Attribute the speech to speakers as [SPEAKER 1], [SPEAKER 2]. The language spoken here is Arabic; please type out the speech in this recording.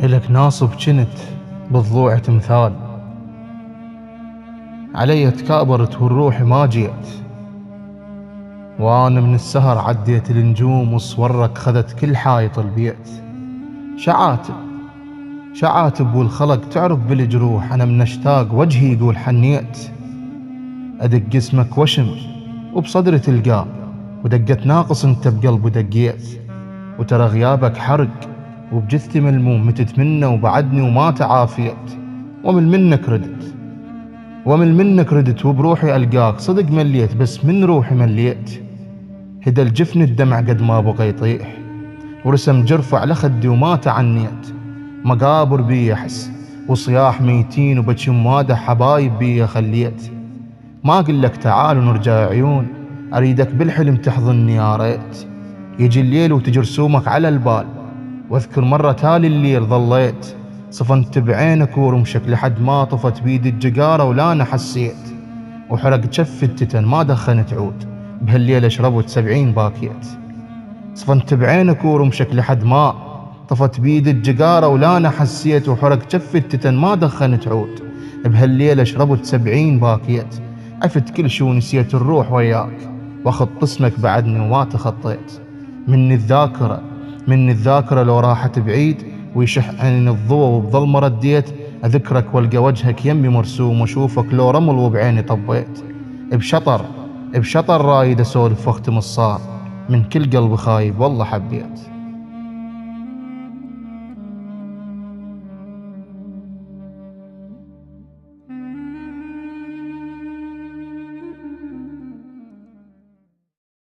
[SPEAKER 1] إلك ناصب جنت بالضلوع تمثال، علي تكابرت والروح ما جيت، وأنا من السهر عديت النجوم وصورك خذت كل حايط البيت. شعاتب شعاتب والخلق تعرف بالجروح، أنا من أشتاق وجهي يقول حنيت. أدق اسمك وشم وبصدري تلقاه، ودقت ناقص انت بقلبه دقيت. وترى غيابك حرق وبجثتي ملموم، متت منه وبعدني وما تعافيت. ومن منك ردت وبروحي ألقاك، صدق مليت بس من روحي مليت. هدى الجفن الدمع قد ما بغى يطيح، ورسم جرفه على خدي وما تعنيت. مقابر بي أحس وصياح ميتين، وبجي مواده حبايب بي خليت. ما أقول لك تعال ونرجع عيون، أريدك بالحلم تحضني يا ريت. يجي الليل وتجي رسومك على البال، واذكر مرة تالي الليل ظليت. صفنت بعينك ورمشك لحد ما طفت بيد الجقارة ولا أنا حسيت. وحرق جف التتن ما دخنت عود، بهالليل شربت 70 باكيت. صفنت بعينك ورمشك لحد ما طفت بيد الجقارة ولا أنا حسيت. وحرق جف التتن ما دخنت عود، بهالليل شربت 70 باكيت. عفت كل شو نسيت الروح وياك، واخذ اسمك بعدني وما تخطيت. مني الذاكرة لو راحت بعيد، ويشح عني الضوء وبظلمة رديت. أذكرك والقى وجهك يمي مرسوم، واشوفك لو رمل وبعيني طبيت. بشطر رايد اسولف واختم الصار، من كل قلب خايب والله حبيت.